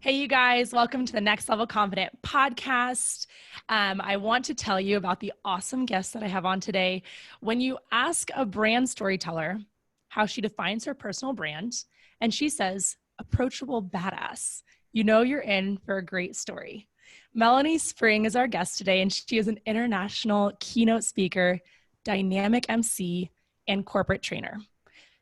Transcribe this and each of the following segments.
Hey, you guys, welcome to the Next Level Confident podcast. I want to tell you about the awesome guest that I have on today. When you ask a brand storyteller how she defines her personal brand, and she says, approachable badass, you know you're in for a great story. Melanie Spring is our guest today, and she is an international keynote speaker, dynamic MC, and corporate trainer.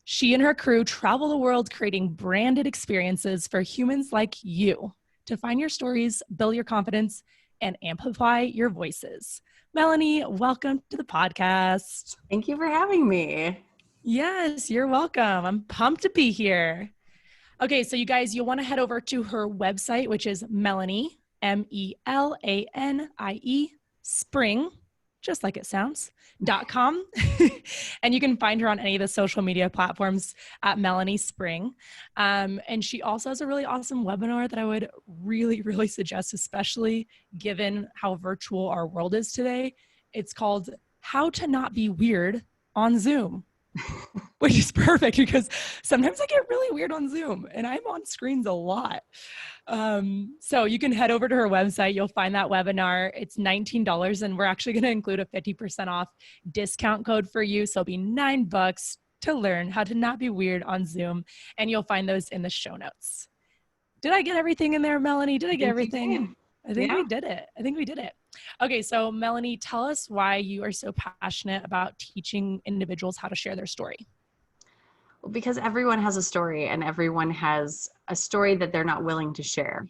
She and her crew travel the world creating branded experiences for humans like you to find your stories, build your confidence, and amplify your voices. Melanie, welcome to the podcast. Thank you for having me. Yes, you're welcome. I'm pumped to be here. Okay, so you guys, you'll want to head over to her website, which is Melanie, Melanie, Spring, just like it sounds, .com. And you can find her on any of the social media platforms at Melanie Spring. And she also has a really awesome webinar that I would really suggest, especially given how virtual our world is today. It's called How to Not Be Weird on Zoom. Which is perfect because sometimes I get really weird on Zoom and I'm on screens a lot. So you can head over to her website. You'll find that webinar. It's $19 and we're actually going to include a 50% off discount code for you. So it'll be $9 to learn how to not be weird on Zoom. And you'll find those in the show notes. Did I get everything in there, Melanie? Did I get everything? I think we did it. Okay, so Melanie, tell us why you are so passionate about teaching individuals how to share their story. Well, because everyone has a story and everyone has a story that they're not willing to share.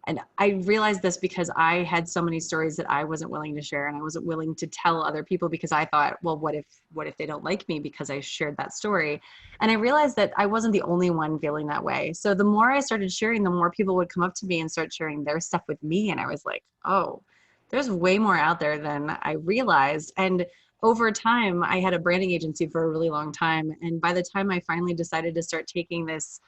And I realized this because I had so many stories that I wasn't willing to share and I wasn't willing to tell other people because I thought, well, what if they don't like me because I shared that story? And I realized that I wasn't the only one feeling that way. So the more I started sharing, the more people would come up to me and start sharing their stuff with me. And I was like, oh, there's way more out there than I realized. And over time, I had a branding agency for a really long time. And by the time I finally decided to start taking this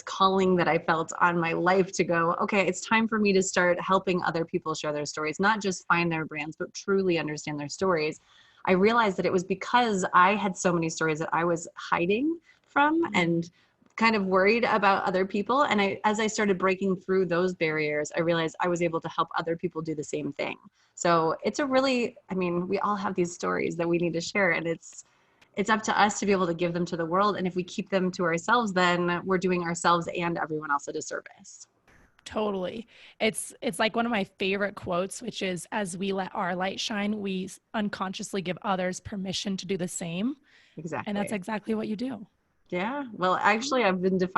calling that I felt on my life to go, okay, it's time for me to start helping other people share their stories, not just find their brands, but truly understand their stories. I realized that it was because I had so many stories that I was hiding from and kind of worried about other people. And as I started breaking through those barriers, I realized I was able to help other people do the same thing. So it's we all have these stories that we need to share, and it's up to us to be able to give them to the world. And if we keep them to ourselves, then we're doing ourselves and everyone else a disservice. Totally. It's like one of my favorite quotes, which is, as we let our light shine, we unconsciously give others permission to do the same. Exactly. And that's exactly what you do. Yeah. Well, actually, I did a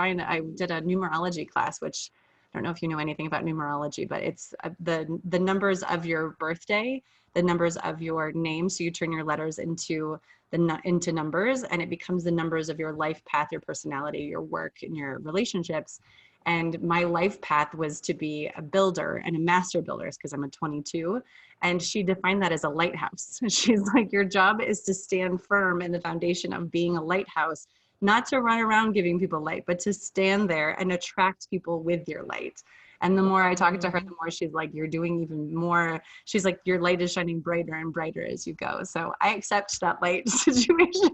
numerology class, which I don't know if you know anything about numerology, but it's the numbers of your birthday, the numbers of your name. So you turn your letters into numbers, and it becomes the numbers of your life path, your personality, your work, and your relationships. And my life path was to be a builder and a master builder because I'm a 22. And she defined that as a lighthouse. She's like, your job is to stand firm in the foundation of being a lighthouse, not to run around giving people light, but to stand there and attract people with your light. And the more I talk to her, the more she's like, you're doing even more. She's like, your light is shining brighter and brighter as you go. So I accept that light situation.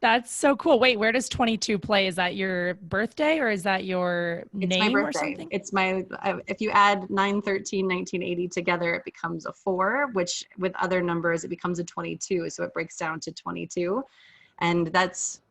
That's so cool. Wait, where does 22 play? Is that your birthday or is that your name or something? It's my, if you add 913, 1980 together, it becomes a 4, which with other numbers, it becomes a 22. So it breaks down to 22. And that's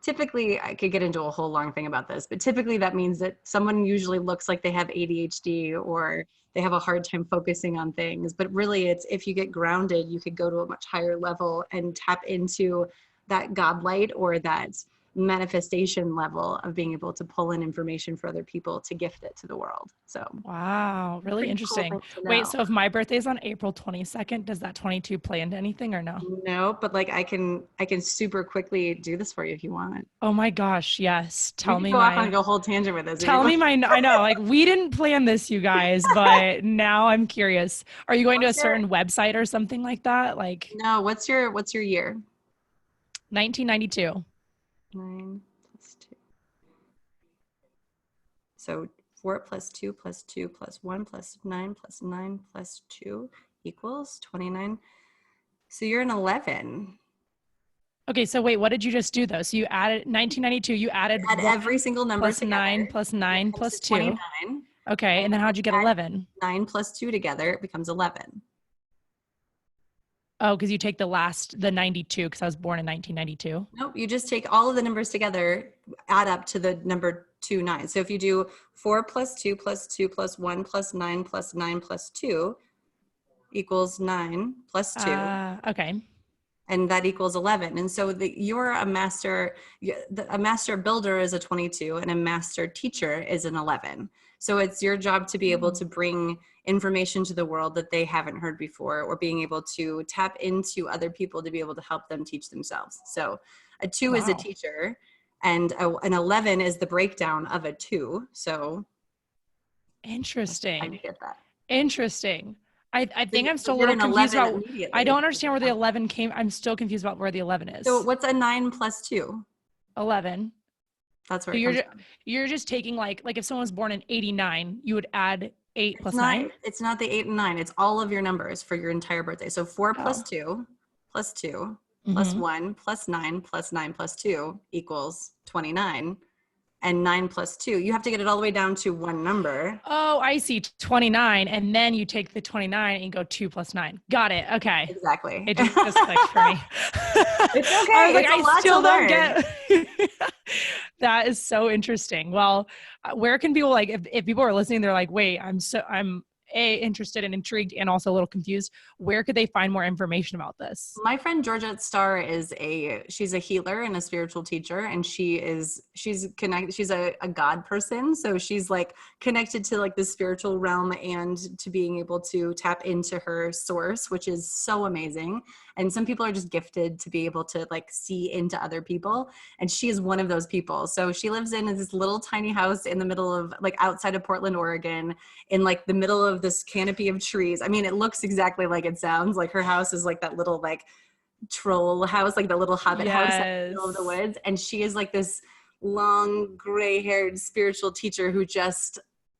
typically, I could get into a whole long thing about this, but typically that means that someone usually looks like they have ADHD or they have a hard time focusing on things. But really, it's if you get grounded, you could go to a much higher level and tap into that God light or that manifestation level of being able to pull in information for other people to gift it to the world. So wow, really interesting. Cool. Wait, so if my birthday is on April 22nd, does that 22 play into anything or no? No, but like I can super quickly do this for you if you want. Oh my gosh, yes. Tell me. Go off on a whole tangent with this. Tell me I know, like we didn't plan this, you guys, but now I'm curious. Are you going to a certain website or something like that? Like no, what's your year? 1992. 9 plus 2. So 4 plus 2 plus 2 plus 1 plus 9 plus 9 plus 2 equals 29. So you're an 11. Okay, so wait, what did you just do though? So you added 1992, you added every single number plus together, 9 plus 9 plus 2. 29. Okay. And then how'd you get 11? 9 plus 2 together, it becomes 11. Oh, because you take the 92, because I was born in 1992. Nope, you just take all of the numbers together, add up to the number 29. So if you do 4 plus 2 plus 2 plus 1 plus 9 plus 9 plus 2 equals 9 plus 2. Okay. And that equals 11. And so you're a master builder is a 22 and a master teacher is an 11. So it's your job to be able to bring information to the world that they haven't heard before, or being able to tap into other people to be able to help them teach themselves. So a 2 is a teacher, and an 11 is the breakdown of a 2. So interesting. I get that. Interesting. I think I'm still a little confused about, I don't understand where the 11 came. I'm still confused about where the 11 is. So what's a 9 plus 2? 11. That's where you're just taking like if someone was born in 89, you would add 8 plus 9. It's not the 8 and 9. It's all of your numbers for your entire birthday. So 4 plus 2 plus 2 plus 1 plus 9 plus 9 plus 2 equals 29. And 9 plus 2, you have to get it all the way down to one number. Oh, I see. 29. And then you take the 29 and go 2 plus 9. Got it. Okay. Exactly. It just clicked for me. It's okay. I still don't get. That is so interesting. Well, where can people, like, if people are listening, they're like, wait, I'm interested and intrigued and also a little confused. Where could they find more information about this? My friend Georgette Star she's a healer and a spiritual teacher, and she's connected. She's a God person. So she's like connected to like the spiritual realm and to being able to tap into her source, which is so amazing. And some people are just gifted to be able to like see into other people. And she is one of those people. So she lives in this little tiny house in the middle of like outside of Portland, Oregon, in like the middle of this canopy of trees. I mean, it looks exactly like it sounds. Like her house is like that little like troll house, like the little hobbit house in the middle of the woods. And she is like this long gray-haired spiritual teacher who just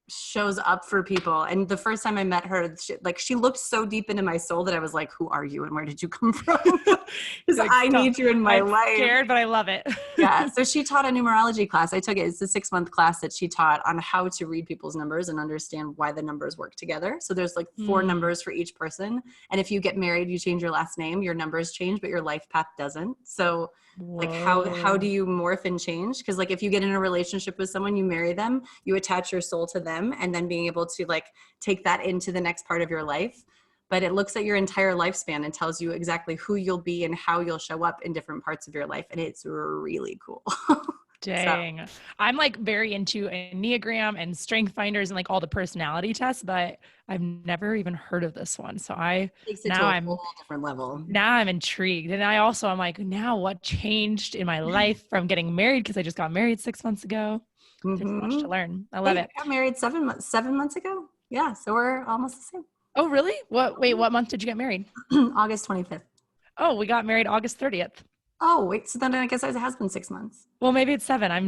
shows up for people. And the first time I met her, she looked so deep into my soul that I was like, who are you and where did you come from? Because like, I need you in my life. I'm scared, but I love it. Yeah. So she taught a numerology class. I took it. It's a 6-month class that she taught on how to read people's numbers and understand why the numbers work together. So there's like 4 numbers for each person. And if you get married, you change your last name, your numbers change, but your life path doesn't. So like how do you morph and change? Because like if you get in a relationship with someone, you marry them, you attach your soul to them, and then being able to like take that into the next part of your life. But it looks at your entire lifespan and tells you exactly who you'll be and how you'll show up in different parts of your life. And it's really cool. Dang. So. I'm like very into Enneagram and Strength Finders and like all the personality tests, but I've never even heard of this one. So I'm whole different level. Now I'm intrigued. And I'm like, now what changed in my life from getting married? Cause I just got married 6 months ago. There's so much to learn. I love it. I got married 7 months ago. Yeah. So we're almost the same. Oh, really? What month did you get married? August 25th. Oh, we got married August 30th. Oh, wait. So then I guess it has been 6 months. Well, maybe it's 7. I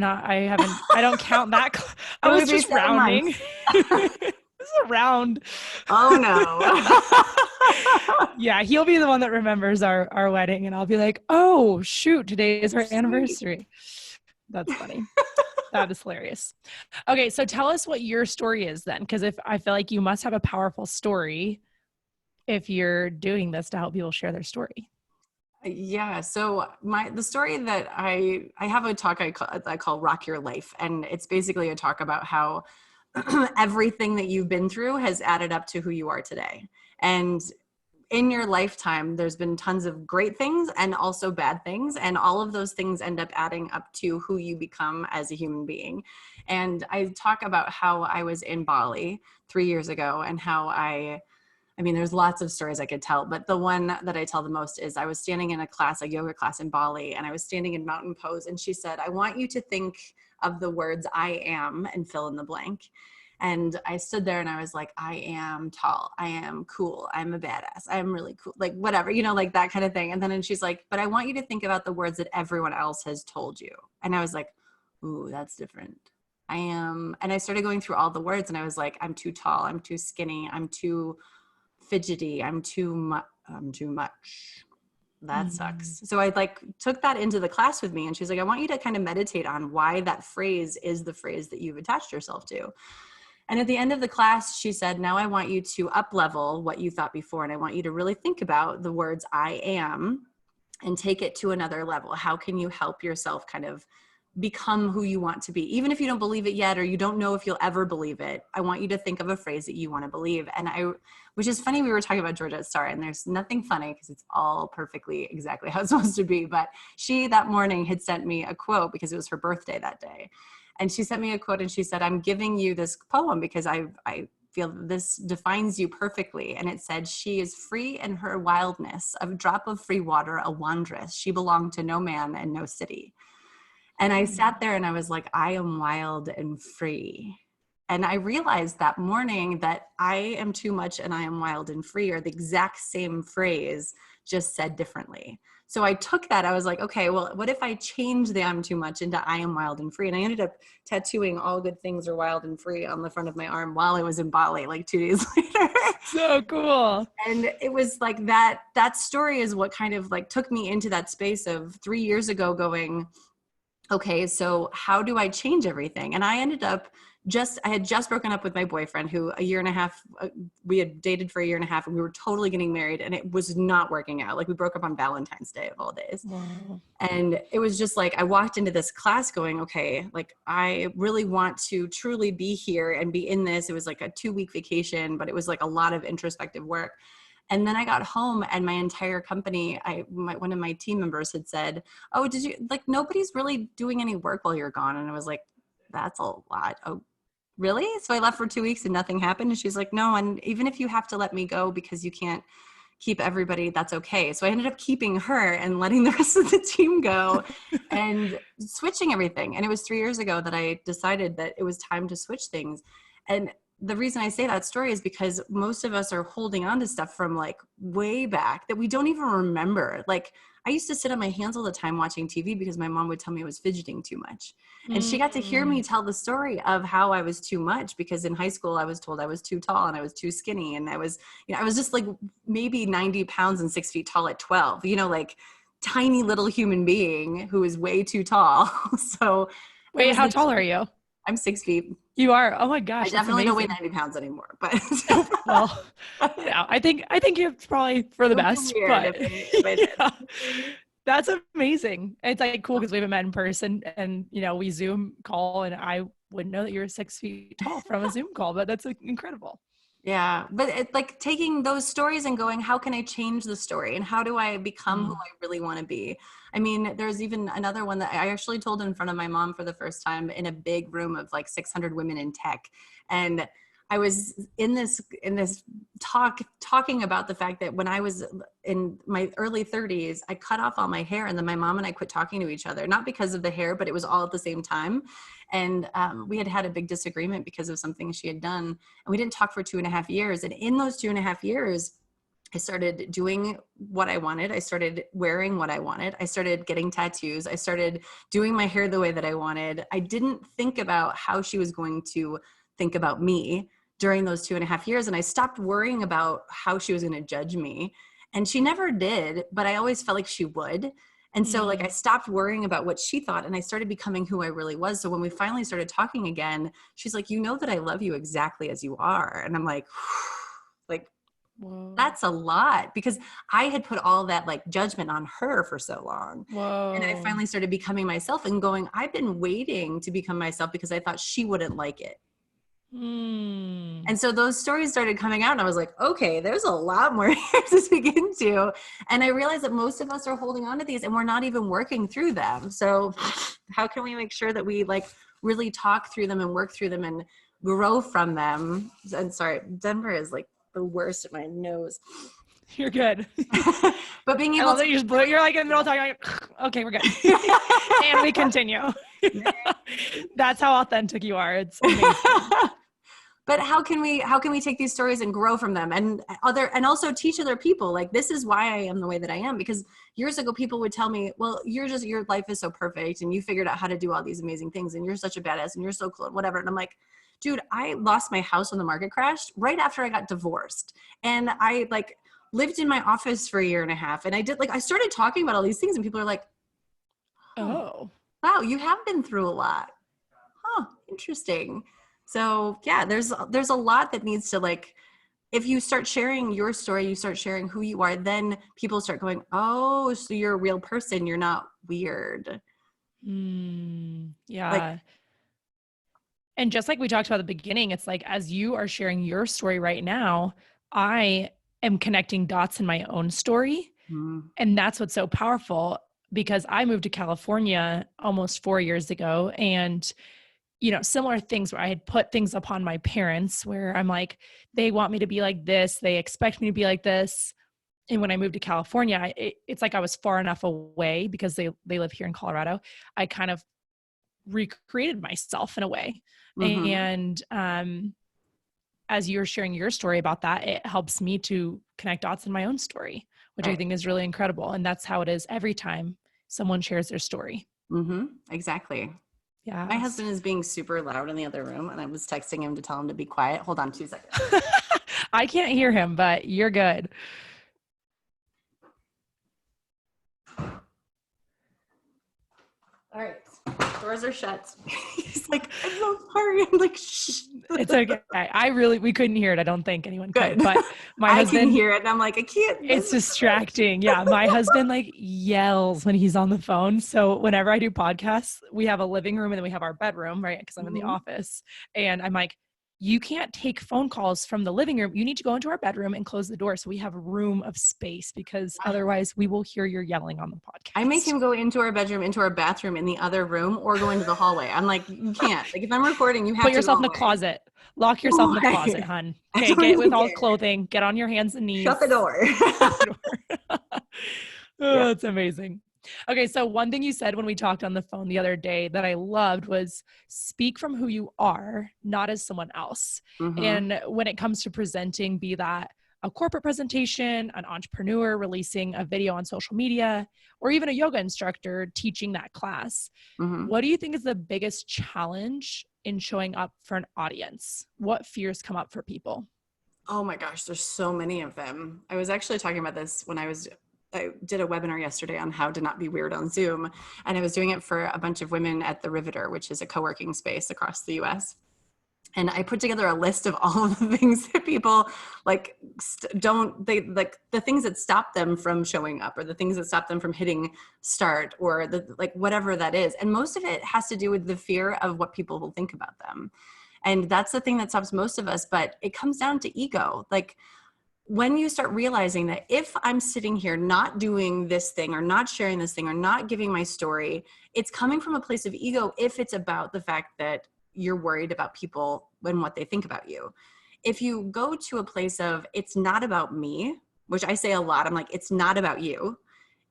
don't count that. I was just rounding. This is a round. Oh no. Yeah. He'll be the one that remembers our wedding, and I'll be like, oh shoot, today is our anniversary. That's funny. That is hilarious. Okay. So tell us what your story is then. Cause I feel like you must have a powerful story if you're doing this to help people share their story. Yeah. So the story that I have a talk I call Rock Your Life. And it's basically a talk about how everything that you've been through has added up to who you are today. And in your lifetime, there's been tons of great things and also bad things. And all of those things end up adding up to who you become as a human being. And I talk about how I was in Bali 3 years ago and how I mean, there's lots of stories I could tell, but the one that I tell the most is I was standing in a yoga class in Bali, and I was standing in mountain pose, and she said, I want you to think of the words I am and fill in the blank. And I stood there and I was like, I am tall. I am cool. I'm a badass. I'm really cool. Like whatever, like that kind of thing. And then she's like, but I want you to think about the words that everyone else has told you. And I was like, ooh, that's different. I am. And I started going through all the words and I was like, I'm too tall. I'm too skinny. I'm too fidgety. I'm too much. That sucks. So I took that into the class with me, and she's like, I want you to kind of meditate on why that phrase is the phrase that you've attached yourself to. And at the end of the class, she said, now I want you to up level what you thought before. And I want you to really think about the words I am and take it to another level. How can you help yourself kind of become who you want to be? Even if you don't believe it yet, or you don't know if you'll ever believe it, I want you to think of a phrase that you want to believe. Which is funny, we were talking about Georgette Star, and there's nothing funny because it's all perfectly exactly how it's supposed to be. But she that morning had sent me a quote because it was her birthday that day. And she sent me a quote and she said, I'm giving you this poem because I feel this defines you perfectly. And it said, she is free in her wildness, a drop of free water, a wanderess. She belonged to no man and no city. And I sat there and I was like, I am wild and free. And I realized that morning that I am too much and I am wild and free are the exact same phrase, just said differently. So I took that, I was like, okay, well, what if I change the I'm too much into I am wild and free? And I ended up tattooing all good things are wild and free on the front of my arm while I was in Bali, like 2 days later. So cool. And it was like that story is what kind of like took me into that space of 3 years ago going, okay, so how do I change everything? And I ended up I had just broken up with my boyfriend who a year and a half, we had dated for a year and a half and we were totally getting married and it was not working out. Like we broke up on Valentine's Day of all days. Wow. And it was just like, I walked into this class going, okay, like I really want to truly be here and be in this. It was like a 2-week vacation, but it was like a lot of introspective work. And then I got home and my entire company, one of my team members had said, oh, did you, like, nobody's really doing any work while you're gone. And I was like, that's a lot. Oh, really? So I left for 2 weeks and nothing happened. And she's like, no. And even if you have to let me go because you can't keep everybody, that's okay. So I ended up keeping her and letting the rest of the team go and switching everything. And it was 3 years ago that I decided that it was time to switch things. And the reason I say that story is because most of us are holding on to stuff from like way back that we don't even remember. Like I used to sit on my hands all the time watching TV because my mom would tell me I was fidgeting too much. And she got to hear me tell the story of how I was too much because in high school I was told I was too tall and I was too skinny. And I was just like maybe 90 pounds and 6 feet tall at 12, like tiny little human being who is way too tall. So wait, how tall are you? I'm 6 feet. You are? Oh my gosh. I definitely don't weigh 90 pounds anymore, but well, yeah, I think it's probably for the best, but yeah, that's amazing. It's like cool because we haven't met in person and, we Zoom call and I wouldn't know that you're 6 feet tall from a Zoom call, but that's incredible. Yeah. But it's like taking those stories and going, how can I change the story? And how do I become who I really want to be? I mean, there's even another one that I actually told in front of my mom for the first time in a big room of like 600 women in tech. And I was in this talking about the fact that when I was in my early 30s, I cut off all my hair and then my mom and I quit talking to each other, not because of the hair, but it was all at the same time. And we had a big disagreement because of something she had done. And we didn't talk for 2.5 years. And in those 2.5 years, I started doing what I wanted. I started wearing what I wanted. I started getting tattoos. I started doing my hair the way that I wanted. I didn't think about how she was going to think about me during those 2.5 years. And I stopped worrying about how she was going to judge me. And she never did, but I always felt like she would. And so like I stopped worrying about what she thought and I started becoming who I really was. So when we finally started talking again, she's like, that I love you exactly as you are. And I'm like, whoa. That's a lot because I had put all that like judgment on her for so long. Whoa. And I finally started becoming myself and going, I've been waiting to become myself because I thought she wouldn't like it. And so those stories started coming out and I was like, okay, there's a lot more here to dig into. And I realized that most of us are holding on to these and we're not even working through them. So how can we make sure that we like really talk through them and work through them and grow from them? And sorry, Denver is like the worst at my nose. You're good. But being able to you're like in the middle of talking, like, okay, we're good. And we continue. That's how authentic you are. It's amazing. But how can we take these stories and grow from them and also teach other people like this is why I am the way that I am? Because years ago people would tell me, well, your life is so perfect and you figured out how to do all these amazing things and you're such a badass and you're so cool and whatever. And I'm like, dude, I lost my house when the market crashed right after I got divorced. And I like lived in my office for 1.5 years. And I started talking about all these things and people are like, oh, wow, you have been through a lot. Huh, interesting. So yeah, there's a lot that needs to like, if you start sharing your story, you start sharing who you are, then people start going, oh, so you're a real person. You're not weird. Yeah. Like, And just like we talked about at the beginning, it's like, as you are sharing your story right now, I am connecting dots in my own story. And that's what's so powerful, because I moved to California almost 4 years ago. And, you know, similar things where I had put things upon my parents where I'm like, they want me to be like this. They expect me to be like this. And when I moved to California, it's like I was far enough away because they live here in Colorado. I kind of recreated myself in a way. And as you're sharing your story about that, it helps me to connect dots in my own story, which I think is really incredible. And that's how it is every time someone shares their story. Exactly. Yeah. My husband is being super loud in the other room, and I was texting him to tell him to be quiet. Hold on 2 seconds. I can't hear him, but you're good. All right. Doors are shut. He's like, I'm so sorry. I'm like, shh. It's okay. We couldn't hear it. I don't think anyone could, Good. but my husband, I can hear it. And I'm like, I can't. It's distracting. Yeah. My husband like yells when he's on the phone. So whenever I do podcasts, we have a living room and then we have our bedroom, right? Because I'm in the office. And I'm like, you can't take phone calls from the living room. You need to go into our bedroom and close the door so we have a room of space, because otherwise we will hear your yelling on the podcast. I make him go into our bedroom, into our bathroom in the other room, or go into the hallway. I'm like, you can't. Like, if I'm recording, you have Put to yourself go in the away. closet. Lock yourself in the closet, hun. Okay, get with all clothing. Get on your hands and knees. Shut the door. Shut the door. Oh, it's amazing. Okay, so one thing you said when we talked on the phone the other day that I loved was speak from who you are, not as someone else. And when it comes to presenting, be that a corporate presentation, an entrepreneur releasing a video on social media, or even a yoga instructor teaching that class, what do you think is the biggest challenge in showing up for an audience? What fears come up for people? Oh my gosh, there's so many of them. I was actually talking about this when I did a webinar yesterday on how to not be weird on Zoom. And I was doing it for a bunch of women at the Riveter, which is a co-working space across the US. And I put together a list of all of the things that people like, the things that stop them from showing up, or the things that stop them from hitting start, or whatever that is. And most of it has to do with the fear of what people will think about them. And that's the thing that stops most of us, but it comes down to ego. Like, when you start realizing that if I'm sitting here not doing this thing, or not sharing this thing, or not giving my story, it's coming from a place of ego if it's about the fact that you're worried about people and what they think about you. If you go to a place of, it's not about me, which I say a lot, I'm like, it's not about you.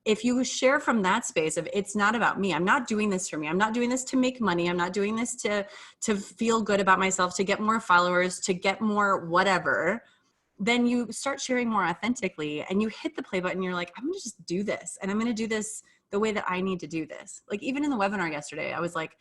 If you share from that space of, it's not about me, I'm not doing this for me, I'm not doing this to make money, I'm not doing this to feel good about myself, to get more followers, to get more whatever, then you start sharing more authentically, and you hit the play button. You're like, I'm gonna just do this, and I'm gonna do this the way that I need to do this. Like, even in the webinar yesterday, I was like,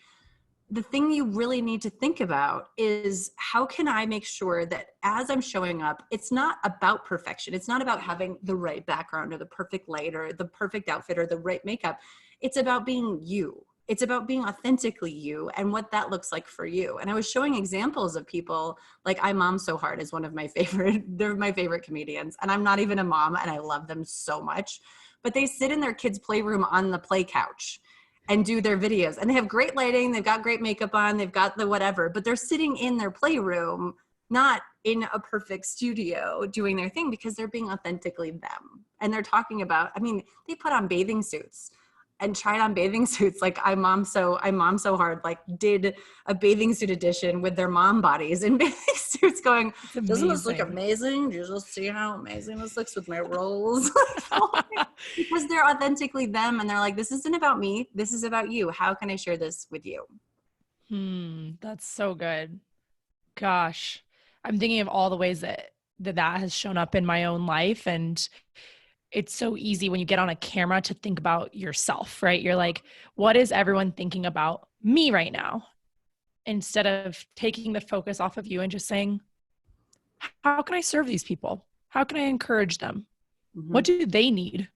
the thing you really need to think about is, how can I make sure that as I'm showing up, it's not about perfection. It's not about having the right background, or the perfect light, or the perfect outfit, or the right makeup. It's about being you. It's about being authentically you, and what that looks like for you. And I was showing examples of people like, I Mom So Hard is one of my favorite, they're my favorite comedians. And I'm not even a mom, and I love them so much, but they sit in their kids' playroom on the play couch and do their videos. And they have great lighting, they've got great makeup on, they've got the whatever, but they're sitting in their playroom, not in a perfect studio doing their thing, because they're being authentically them. And they're talking about, I mean, they put on bathing suits and tried on bathing suits. Like, I Mom So Hard, like, did a bathing suit edition with their mom bodies in bathing suits, going, doesn't this look amazing? Do you just see how amazing this looks with my rolls? Because they're authentically them, and they're like, this isn't about me, this is about you. How can I share this with you? That's so good. Gosh, I'm thinking of all the ways that has shown up in my own life. And it's so easy when you get on a camera to think about yourself, right? You're like, what is everyone thinking about me right now? Instead of taking the focus off of you and just saying, how can I serve these people? How can I encourage them? What do they need?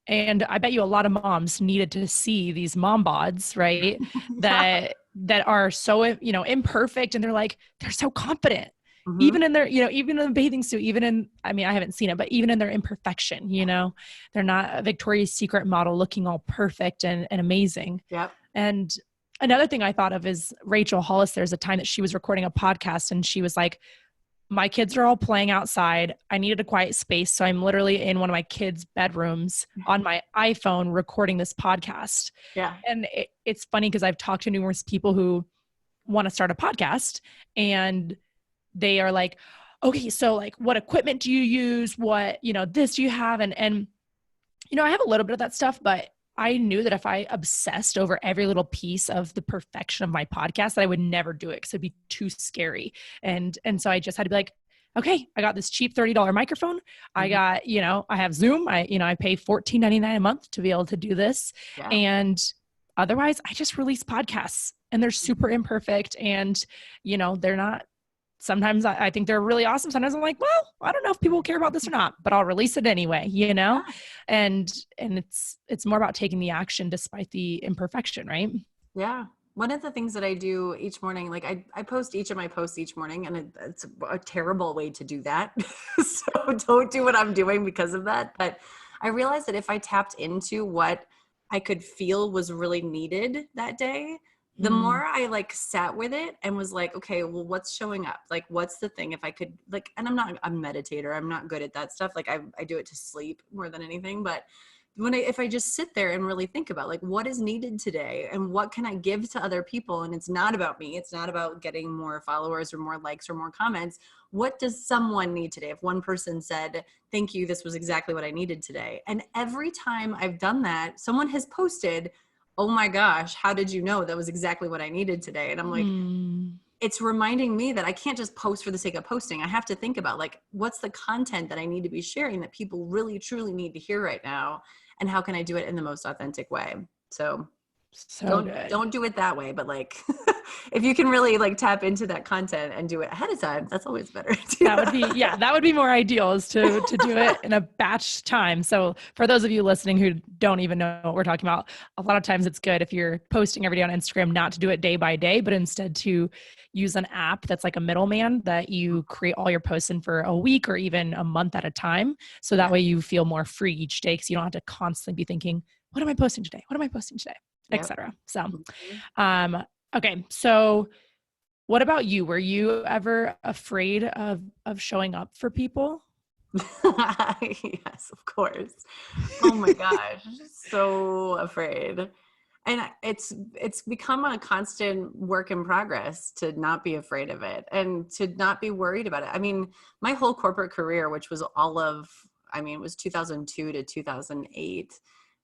And I bet you a lot of moms needed to see these mom bods, right? that that are so, imperfect, and they're so confident, Mm-hmm. even in their, even in the bathing suit, even in, I mean, I haven't seen it, but even in their imperfection, they're not a Victoria's Secret model looking all perfect and amazing. Yep. And another thing I thought of is Rachel Hollis. There's a time that she was recording a podcast and she was like, my kids are all playing outside. I needed a quiet space. So I'm literally in one of my kids' bedrooms on my iPhone recording this podcast. Yeah. And it's funny because I've talked to numerous people who want to start a podcast, and they are like, okay, so like, what equipment do you use? What, this do you have? And I have a little bit of that stuff, but I knew that if I obsessed over every little piece of the perfection of my podcast, that I would never do it because it'd be too scary. And so I just had to be like, okay, I got this cheap $30 microphone. Mm-hmm. I got, I have Zoom. I pay $14.99 a month to be able to do this. Yeah. And otherwise I just release podcasts, and they're super imperfect, and, they're not. Sometimes I think they're really awesome. Sometimes I'm like, well, I don't know if people care about this or not, but I'll release it anyway, Yeah. and it's more about taking the action despite the imperfection, right? Yeah. One of the things that I do each morning, like I post each of my posts each morning, and it's a terrible way to do that. So don't do what I'm doing because of that. But I realized that if I tapped into what I could feel was really needed that day, the more I like sat with it and was like, okay, well, what's showing up? Like, what's the thing? If I could like, and I'm not a meditator, I'm not good at that stuff. Like I do it to sleep more than anything. But if I just sit there and really think about like, what is needed today and what can I give to other people? And it's not about me. It's not about getting more followers or more likes or more comments. What does someone need today? If one person said, thank you, this was exactly what I needed today. And every time I've done that, someone has posted, oh my gosh, how did you know that was exactly what I needed today? And I'm like, it's reminding me that I can't just post for the sake of posting. I have to think about like, what's the content that I need to be sharing that people really, truly need to hear right now? And how can I do it in the most authentic way? So don't do it that way, but like, if you can really like tap into that content and do it ahead of time, that's always better. That would be more ideal, is to do it in a batch time. So for those of you listening who don't even know what we're talking about, a lot of times it's good if you're posting every day on Instagram, not to do it day by day, but instead to use an app that's like a middleman that you create all your posts in for a week or even a month at a time. So that way you feel more free each day, because you don't have to constantly be thinking, what am I posting today? What am I posting today? Yep. Etc. So, okay. So what about you? Were you ever afraid of showing up for people? Yes, of course. Oh my gosh. So afraid. And it's become a constant work in progress to not be afraid of it and to not be worried about it. I mean, my whole corporate career, which was it was 2002 to 2008,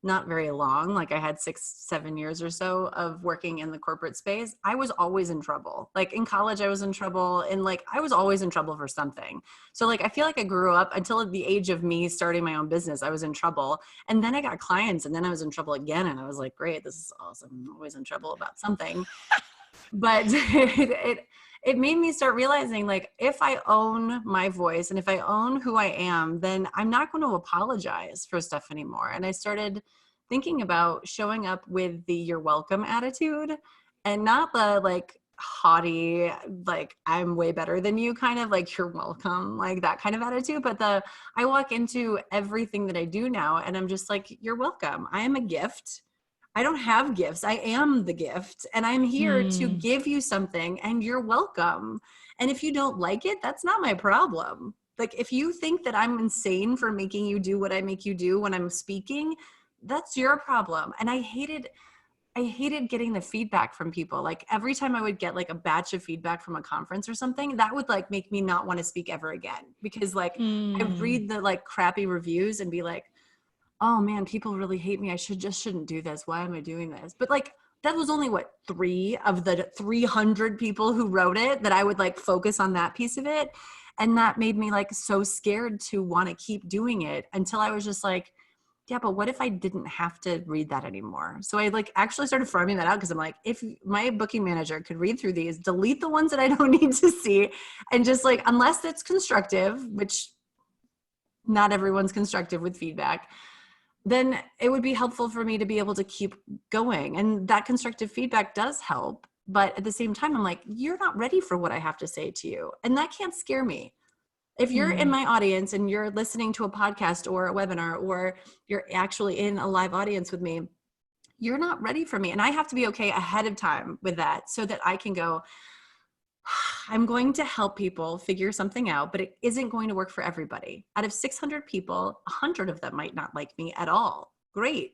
not very long. Like I had 6-7 years or so of working in the corporate space. I was always in trouble. Like in college, I was in trouble, and like I was always in trouble for something. So like I feel like I grew up until at the age of me starting my own business, I was in trouble. And then I got clients, and then I was in trouble again. And I was like, great, this is awesome. I'm always in trouble about something. But it made me start realizing, like, if I own my voice and if I own who I am, then I'm not going to apologize for stuff anymore. And I started thinking about showing up with the "you're welcome" attitude, and not the like haughty, like I'm way better than you kind of like "you're welcome," like that kind of attitude. But I walk into everything that I do now and I'm just like, you're welcome. I am a gift. I don't have gifts. I am the gift, and I'm here to give you something, and you're welcome. And if you don't like it, that's not my problem. Like if you think that I'm insane for making you do what I make you do when I'm speaking, that's your problem. And I hated getting the feedback from people. Like every time I would get like a batch of feedback from a conference or something, that would like make me not want to speak ever again, because like I read the like crappy reviews and be like, oh man, people really hate me. I shouldn't do this. Why am I doing this? But like, that was only 3 of the 300 people who wrote it that I would like focus on that piece of it. And that made me like so scared to want to keep doing it, until I was just like, yeah, but what if I didn't have to read that anymore? So I like actually started farming that out, because I'm like, if my booking manager could read through these, delete the ones that I don't need to see, and just like, unless it's constructive, which not everyone's constructive with feedback, then it would be helpful for me to be able to keep going. And that constructive feedback does help. But at the same time, I'm like, you're not ready for what I have to say to you. And that can't scare me. If you're in my audience and you're listening to a podcast or a webinar, or you're actually in a live audience with me, you're not ready for me. And I have to be okay ahead of time with that so that I can go, I'm going to help people figure something out, but it isn't going to work for everybody. Out of 600 people, 100 of them might not like me at all. Great.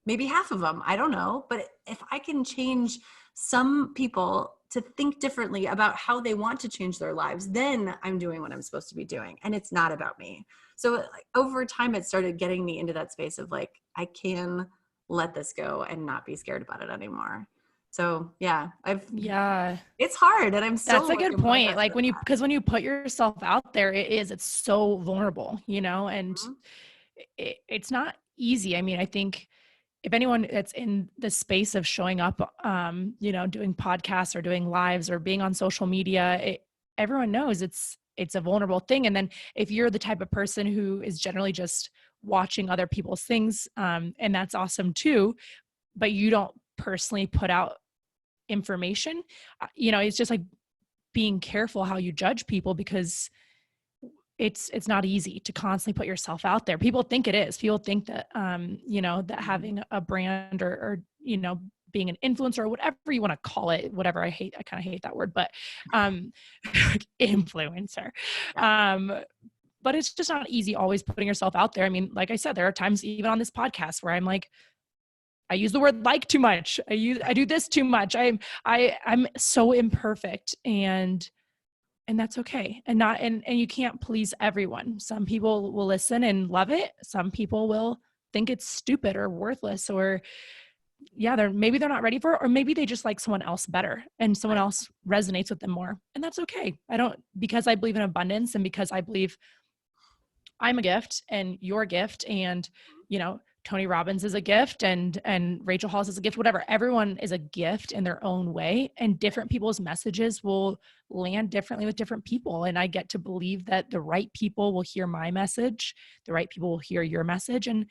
Maybe half of them, I don't know. But if I can change some people to think differently about how they want to change their lives, then I'm doing what I'm supposed to be doing. And it's not about me. So over time, it started getting me into that space of like, I can let this go and not be scared about it anymore. So yeah, it's hard, and I'm still. That's a good point. Like because when you put yourself out there, it's so vulnerable, and it's not easy. I mean, I think if anyone that's in the space of showing up, doing podcasts or doing lives or being on social media, everyone knows it's a vulnerable thing. And then if you're the type of person who is generally just watching other people's things, and that's awesome too, but you don't personally put out information, it's just like being careful how you judge people, because it's not easy to constantly put yourself out there. People think it is. People think that, that having a brand or being an influencer or whatever you want to call it, whatever I kind of hate that word, but influencer. But it's just not easy always putting yourself out there. I mean, like I said, there are times even on this podcast where I'm like, I use the word like too much. I do this too much. I'm so imperfect, and that's okay. And you can't please everyone. Some people will listen and love it. Some people will think it's stupid or worthless, or maybe they're not ready for it, or maybe they just like someone else better and someone else resonates with them more. And that's okay. Because I believe in abundance, and because I believe I'm a gift and you're a gift, and Tony Robbins is a gift, and Rachel Hollis is a gift, whatever. Everyone is a gift in their own way, and different people's messages will land differently with different people. And I get to believe that the right people will hear my message. The right people will hear your message. And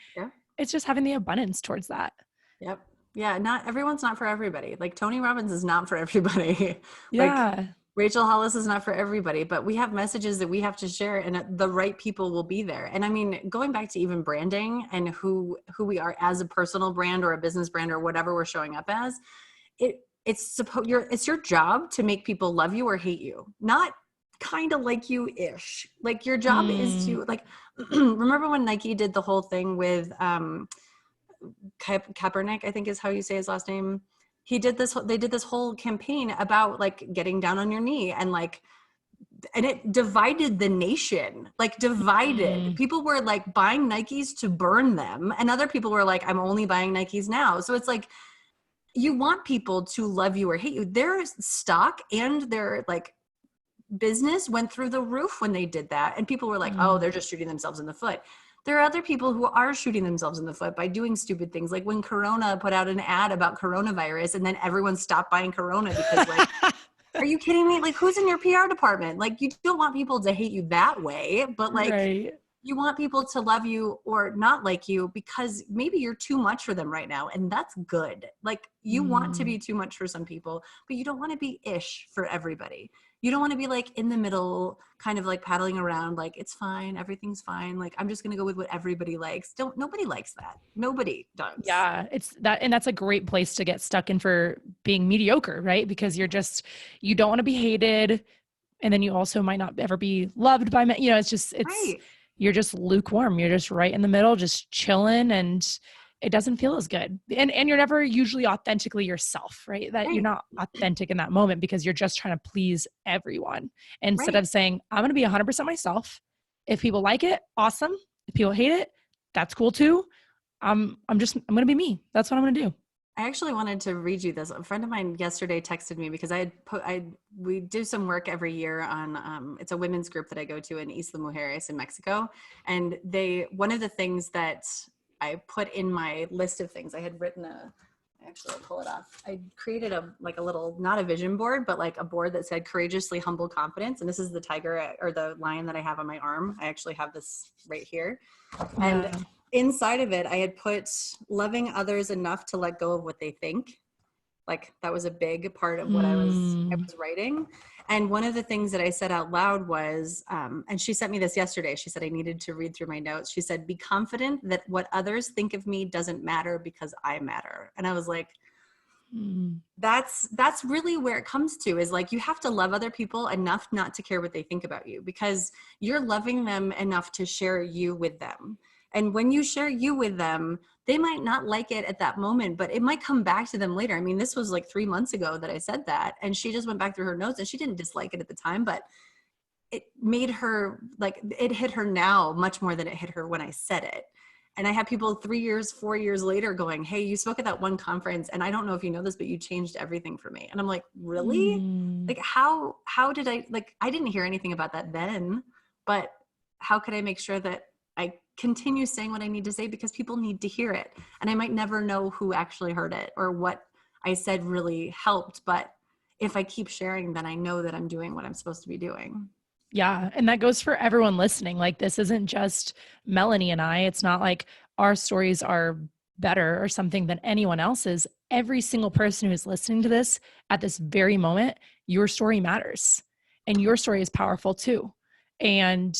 it's just having the abundance towards that. Yep. Yeah. Not everyone's not for everybody. Like Tony Robbins is not for everybody. Yeah. Like Rachel Hollis is not for everybody, but we have messages that we have to share, and the right people will be there. And I mean, going back to even branding and who we are as a personal brand or a business brand or whatever we're showing up as, it's your job to make people love you or hate you, not kind of like you-ish. Like your job is to like, remember when Nike did the whole thing with Kaepernick, I think is how you say his last name. They did this whole campaign about like getting down on your knee, and it divided the nation, people were like buying Nikes to burn them. And other people were like, I'm only buying Nikes now. So it's like, you want people to love you or hate you. Their stock and their like business went through the roof when they did that. And people were like, oh, they're just shooting themselves in the foot. There are other people who are shooting themselves in the foot by doing stupid things. Like when Corona put out an ad about coronavirus, and then everyone stopped buying Corona because like, are you kidding me? Like, who's in your PR department? Like, you don't want people to hate you that way, but like, you want people to love you or not like you because maybe you're too much for them right now. And that's good. Like you want to be too much for some people, but you don't want to be ish for everybody. You don't want to be like in the middle, kind of like paddling around, like it's fine, everything's fine. Like I'm just going to go with what everybody likes. Nobody likes that. Nobody does. Yeah, it's that, and that's a great place to get stuck in for being mediocre, right? Because you don't want to be hated, and then you also might not ever be loved by men. You're just lukewarm. You're just right in the middle, just chilling, and it doesn't feel as good. And you're never usually authentically yourself, right? That you're not authentic in that moment because you're just trying to please everyone instead of saying, I'm going to be 100% myself. If people like it, awesome. If people hate it, that's cool too. I'm going to be me. That's what I'm going to do. I actually wanted to read you this. A friend of mine yesterday texted me because we do some work every year on, it's a women's group that I go to in Isla Mujeres in Mexico. And one of the things that I put in my list of things, I had written I'll pull it off. I created a little, not a vision board, but like a board that said courageously humble confidence. And this is the tiger or the lion that I have on my arm. I actually have this right here. Yeah. And inside of it, I had put loving others enough to let go of what they think. Like that was a big part of what I was Mm. writing. And one of the things that I said out loud was, and she sent me this yesterday. She said I needed to read through my notes. She said, be confident that what others think of me doesn't matter because I matter. And I was like, Mm. that's really where it comes to, is like, you have to love other people enough not to care what they think about you, because you're loving them enough to share you with them. And when you share you with them, they might not like it at that moment, but it might come back to them later. I mean, this was like 3 months ago that I said that, and she just went back through her notes, and she didn't dislike it at the time, but it made her, like, it hit her now much more than it hit her when I said it. And I have people 3 years, 4 years later going, hey, you spoke at that one conference, and I don't know if you know this, but you changed everything for me. And I'm like, really? Mm. Like, how did I, like, I didn't hear anything about that then, but how could I make sure that I continue saying what I need to say, because people need to hear it. And I might never know who actually heard it or what I said really helped. But if I keep sharing, then I know that I'm doing what I'm supposed to be doing. Yeah. And that goes for everyone listening. Like, this isn't just Melanie and I. It's not like our stories are better or something than anyone else's. Every single person who's listening to this at this very moment, your story matters and your story is powerful too. And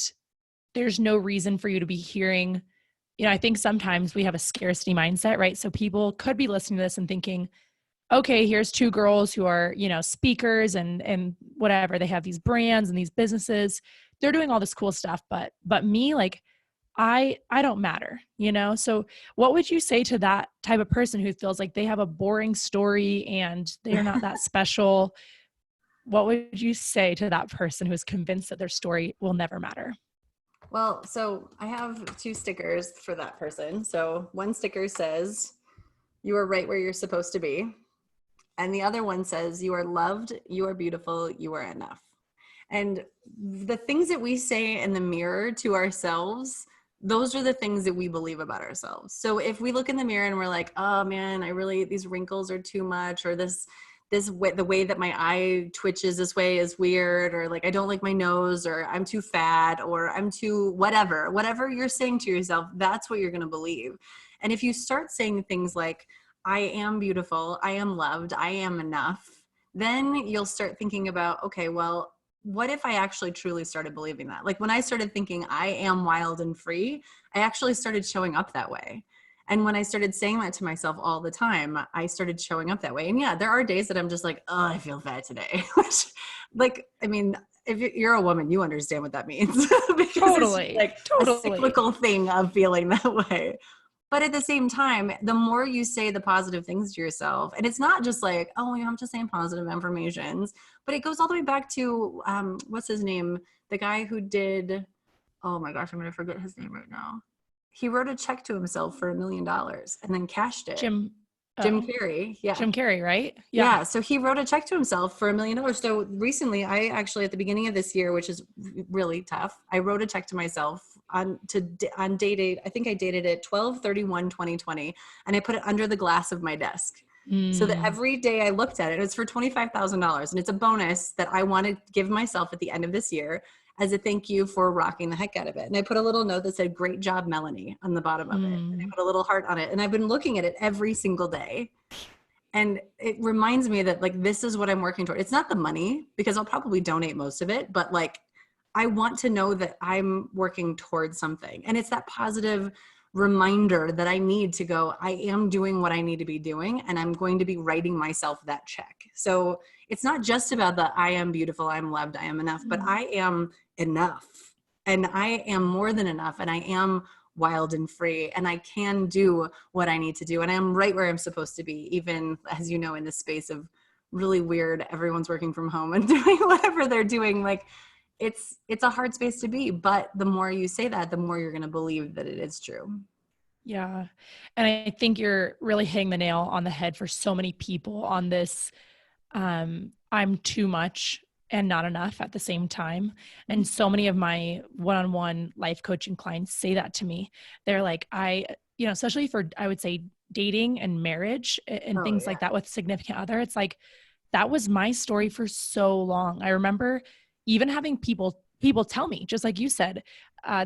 there's no reason for you to be hearing, I think sometimes we have a scarcity mindset, right? So people could be listening to this and thinking, okay, here's two girls who are, speakers and whatever. They have these brands and these businesses. They're doing all this cool stuff, but me, like, I don't matter, So what would you say to that type of person who feels like they have a boring story and they're not that special? What would you say to that person who is convinced that their story will never matter? Well, so I have 2 stickers for that person. So one sticker says, you are right where you're supposed to be. And the other one says, you are loved, you are beautiful, you are enough. And the things that we say in the mirror to ourselves, those are the things that we believe about ourselves. So if we look in the mirror and we're like, oh man, these wrinkles are too much, or the way that my eye twitches this way is weird, or like, I don't like my nose, or I'm too fat, or I'm too whatever you're saying to yourself, that's what you're going to believe. And if you start saying things like, I am beautiful, I am loved, I am enough, then you'll start thinking about, okay, well, what if I actually truly started believing that? Like when I started thinking I am wild and free, I actually started showing up that way. And when I started saying that to myself all the time, I started showing up that way. And yeah, there are days that I'm just like, oh, I feel fat today. Which, like, I mean, if you're a woman, you understand what that means. Because Totally. it's like a cyclical thing of feeling that way. But at the same time, the more you say the positive things to yourself, and it's not just like, oh, I'm just saying positive affirmations, but it goes all the way back to, what's his name? The guy who did, oh my gosh, I'm going to forget his name right now. He wrote a check to himself for $1 million and then cashed it. Jim Carrey. Yeah. Jim Carrey, right? Yeah. So he wrote a check to himself for $1 million. So recently, I actually, at the beginning of this year, which is really tough, I wrote a check to myself on date. I think I dated it 12/31/2020, and I put it under the glass of my desk. So that every day I looked at it, it's for $25,000, and it's a bonus that I want to give myself at the end of this year as a thank you for rocking the heck out of it. And I put a little note that said, great job, Melanie, on the bottom of it. And I put a little heart on it. And I've been looking at it every single day. And it reminds me that, like, this is what I'm working toward. It's not the money, because I'll probably donate most of it, but like, I want to know that I'm working towards something. And it's that positive reminder that I need to go, I am doing what I need to be doing, and I'm going to be writing myself that check. So it's not just about the I am beautiful, I'm loved, I am enough, but I am enough, and I am more than enough, and I am wild and free, and I can do what I need to do, and I'm right where I'm supposed to be, even, as you know, in this space of really weird, everyone's working from home and doing whatever they're doing. Like, it's a hard space to be, but the more you say that, the more you're going to believe that it is true. Yeah. And I think you're really hitting the nail on the head for so many people on this. I'm too much and not enough at the same time. And so many of my one-on-one life coaching clients say that to me. They're like, especially for, I would say, dating and marriage and things like that with significant other. It's like, that was my story for so long. I remember even having people tell me, just like you said,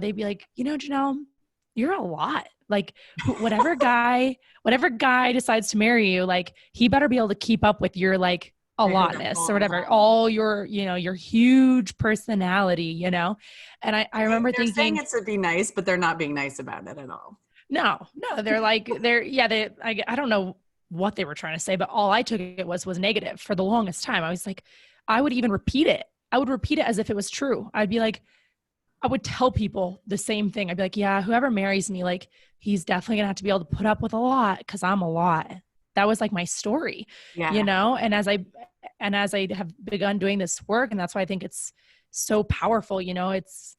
they'd be like, Janelle, you're a lot. Like whatever guy decides to marry you, like he better be able to keep up with your like a I heard that lotness all or the whatever, time. all your, your huge personality, And I remember They're saying thinking, it to be nice, but they're not being nice about it at all. no, they're like, I don't know what they were trying to say, but all I took it was negative for the longest time. I was like, I would even repeat it. I would repeat it as if it was true. I'd be like, I would tell people the same thing. I'd be like, yeah, whoever marries me, like he's definitely gonna have to be able to put up with a lot because I'm a lot. That was like my story, Yeah. And as I have begun doing this work, and that's why I think it's so powerful, it's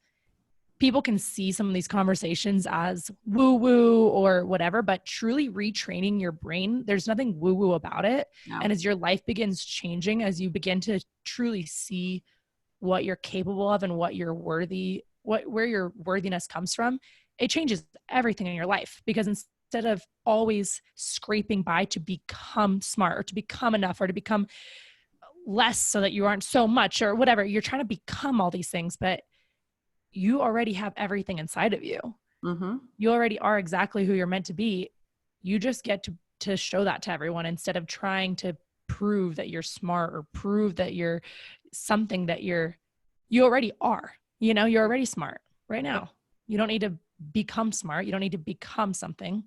people can see some of these conversations as woo woo or whatever, but truly retraining your brain, there's nothing woo woo about it. No. And as your life begins changing, as you begin to truly see what you're capable of and what you're worthy, where your worthiness comes from, it changes everything in your life. Because instead of always scraping by to become smart or to become enough or to become less so that you aren't so much or whatever, you're trying to become all these things, but you already have everything inside of you. Mm-hmm. You already are exactly who you're meant to be. You just get to show that to everyone instead of trying to prove that you're smart or prove that you're something that you already are. You're already smart right Yep. now. You don't need to become smart. You don't need to become something,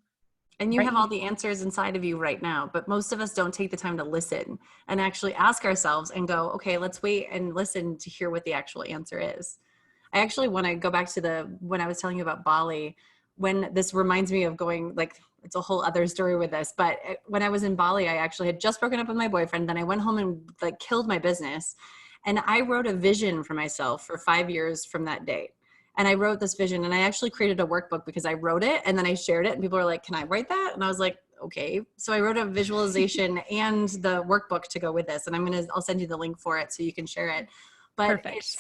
And you right? have all the answers inside of you right now, but most of us don't take the time to listen and actually ask ourselves and go, okay, let's wait and listen to hear what the actual answer is. I actually want to go back to when I was telling you about Bali, when this reminds me of going, like, it's a whole other story with this, but when I was in Bali, I actually had just broken up with my boyfriend. Then I went home and like killed my business. And I wrote a vision for myself for 5 years from that date. And I wrote this vision and I actually created a workbook because I wrote it and then I shared it and people were like, can I write that? And I was like, okay. So I wrote a visualization and the workbook to go with this. And I'll send you the link for it so you can share it. But Perfect.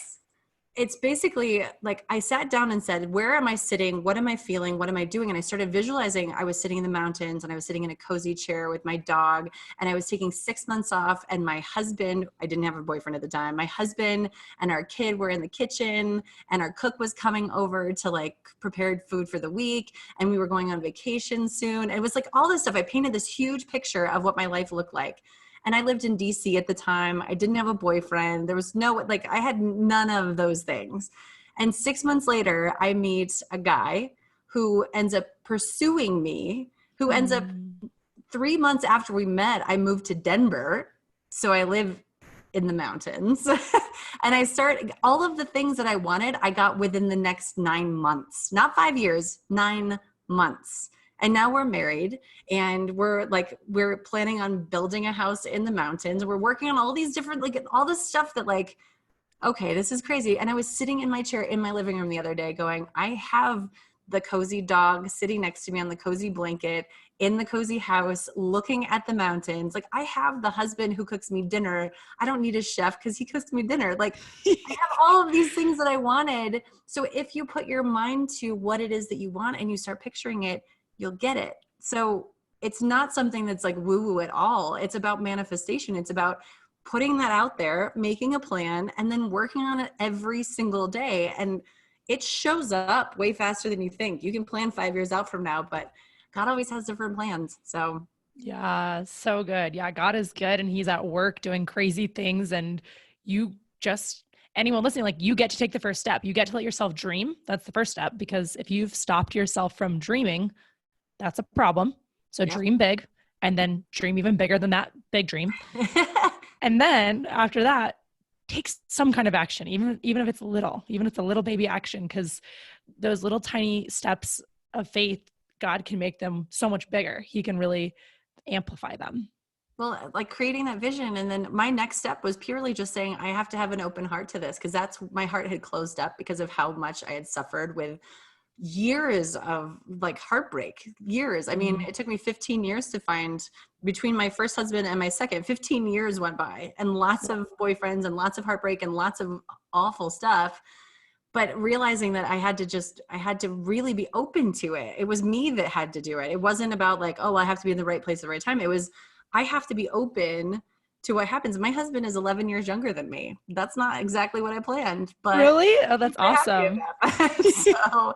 it's basically like I sat down and said, where am I sitting? What am I feeling? What am I doing? And I started visualizing. I was sitting in the mountains and I was sitting in a cozy chair with my dog and I was taking 6 months off. And my husband, I didn't have a boyfriend at the time. My husband and our kid were in the kitchen and our cook was coming over to like prepared food for the week. And we were going on vacation soon. It was like all this stuff. I painted this huge picture of what my life looked like. And I lived in DC at the time. I didn't have a boyfriend. There was I had none of those things. And 6 months later, I meet a guy who ends up pursuing me, who ends up 3 months after we met, I moved to Denver. So I live in the mountains. And I started all of the things that I wanted, I got within the next 9 months, not 5 years, 9 months. And now we're married and we're planning on building a house in the mountains. We're working on all these different, like all this stuff that like, okay, this is crazy. And I was sitting in my chair in my living room the other day going, I have the cozy dog sitting next to me on the cozy blanket in the cozy house, looking at the mountains. Like I have the husband who cooks me dinner. I don't need a chef because he cooks me dinner. Like I have all of these things that I wanted. So if you put your mind to what it is that you want and you start picturing it, you'll get it. So it's not something that's like woo-woo at all. It's about manifestation. It's about putting that out there, making a plan, and then working on it every single day. And it shows up way faster than you think. You can plan 5 years out from now, but God always has different plans. So Yeah, so good. Yeah, God is good and he's at work doing crazy things. And you just, anyone listening, like you get to take the first step. You get to let yourself dream. That's the first step, because if you've stopped yourself from dreaming, that's a problem. So yep. dream big and then dream even bigger than that big dream. And then after that, take some kind of action, even if it's little, even if it's a little baby action, because those little tiny steps of faith, God can make them so much bigger. He can really amplify them. Well, like creating that vision. And then my next step was purely just saying, I have to have an open heart to this, because that's my heart had closed up because of how much I had suffered with years of like heartbreak. Years. I mean, it took me 15 years to find, between my first husband and my second, 15 years went by and lots of boyfriends and lots of heartbreak and lots of awful stuff. But realizing that I had to really be open to it. It was me that had to do it. It wasn't about like, oh, I have to be in the right place at the right time. It was, I have to be open to what happens. My husband is 11 years younger than me. That's not exactly what I planned, but Really? Oh, I'm that's very happy awesome. about that. So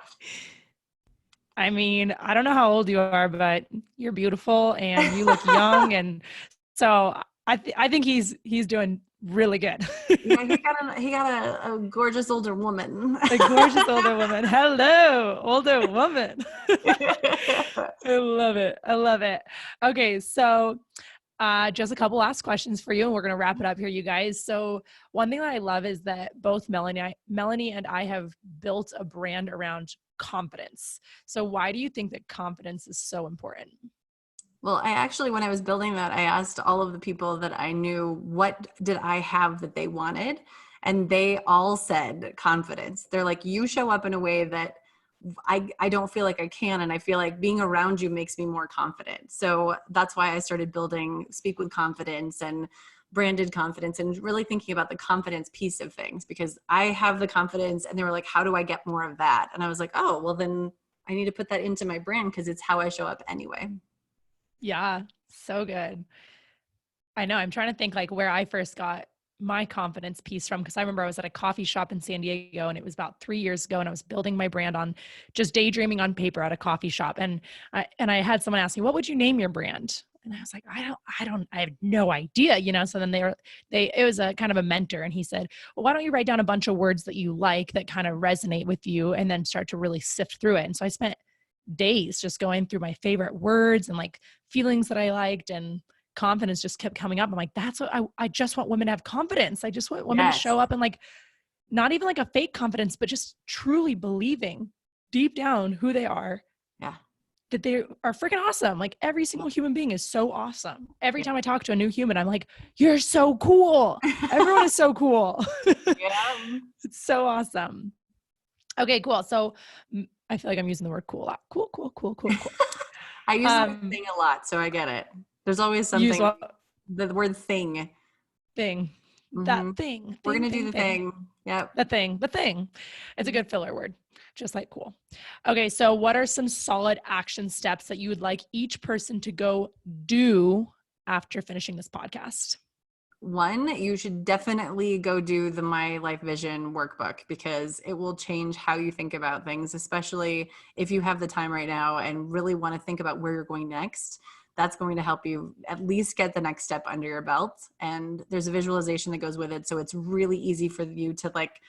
I mean, I don't know how old you are, but you're beautiful and you look young. And so I think he's doing really good. Yeah, he got a gorgeous older woman. A gorgeous older woman. Hello, older woman. I love it. I love it. Okay, so just a couple last questions for you, and we're going to wrap it up here, you guys. So one thing that I love is that both Melanie and I have built a brand around confidence. So why do you think that confidence is so important? Well, I actually, when I was building that, I asked all of the people that I knew, what did I have that they wanted? And they all said confidence. They're like, you show up in a way that I don't feel like I can. And I feel like being around you makes me more confident. So that's why I started building Speak with Confidence and branded confidence, and really thinking about the confidence piece of things, because I have the confidence and they were like, how do I get more of that? And I was like, oh, well then I need to put that into my brand because it's how I show up anyway. Yeah, so good. I know. I'm trying to think like where I first got my confidence piece from, because I remember I was at a coffee shop in San Diego, and it was about 3 years ago, and I was building my brand on just daydreaming on paper at a coffee shop. And I had someone ask me, what would you name your brand? And I was like, I have no idea, So then it was a kind of a mentor, and he said, well, why don't you write down a bunch of words that you like that kind of resonate with you, and then start to really sift through it. And so I spent days just going through my favorite words and like feelings that I liked, and confidence just kept coming up. I'm like, that's what I just want women to have confidence. I just want women to show Yes. up and like, not even like a fake confidence, but just truly believing deep down who they are. Yeah. That they are freaking awesome. Like every single human being is so awesome. Every time I talk to a new human, I'm like, you're so cool. Everyone is so cool. Yeah. It's so awesome. Okay, cool. So I feel like I'm using the word cool a lot. Cool, cool, cool, cool, cool. I use the word thing a lot, so I get it. There's always Use something, what? the word thing. Thing. That Mm-hmm. thing. We're Thing, going to do thing, the thing. thing. Yep. The thing. The thing. It's a good filler word. Just like cool. Okay, so what are some solid action steps that you would like each person to go do after finishing this podcast? One, you should definitely go do the My Life Vision workbook, because it will change how you think about things, especially if you have the time right now and really want to think about where you're going next. That's going to help you at least get the next step under your belt. And there's a visualization that goes with it. So it's really easy for you to like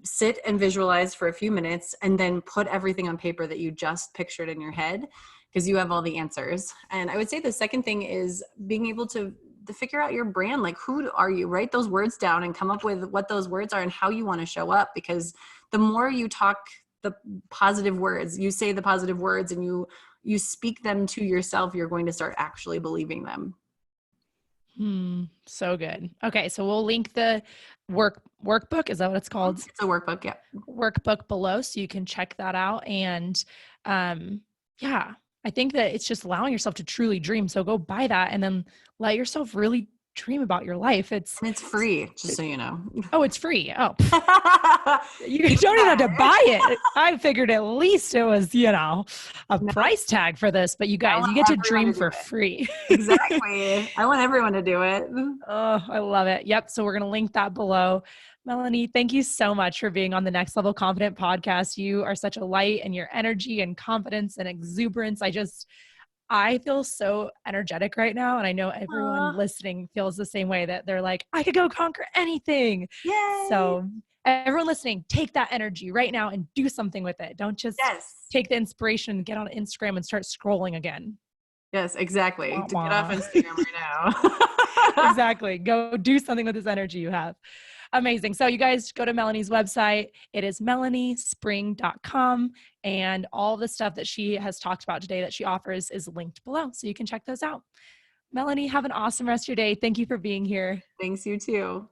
sit and visualize for a few minutes and then put everything on paper that you just pictured in your head, because you have all the answers. And I would say the second thing is being able to figure out your brand. Like, who are you? Write those words down and come up with what those words are and how you want to show up. Because the more you talk the positive words, you say the positive words, and you speak them to yourself, you're going to start actually believing them. So good. Okay, so we'll link the workbook. Is that what it's called? It's a workbook. Yeah. Workbook below, so you can check that out. And yeah, I think that it's just allowing yourself to truly dream. So go buy that and then let yourself really dream about your life. And it's free, just so you know. Oh, it's free. Oh, you don't even have to buy it. I figured at least it was, a price tag for this, but you guys, you get to dream for free. Exactly. I want everyone to do it. Oh, I love it. Yep. So we're going to link that below. Melanie, thank you so much for being on the Next Level Confident podcast. You are such a light, and your energy and confidence and exuberance. I feel so energetic right now. And I know everyone listening feels the same way, that they're like, I could go conquer anything. Yay. So everyone listening, take that energy right now and do something with it. Don't just take the inspiration and get on Instagram and start scrolling again. Yes, exactly. To get off Instagram right now. Exactly. Go do something with this energy you have. Amazing. So you guys go to Melanie's website. It is melaniespring.com, and all the stuff that she has talked about today that she offers is linked below. So you can check those out. Melanie, have an awesome rest of your day. Thanks, you for being here. Thanks, you too.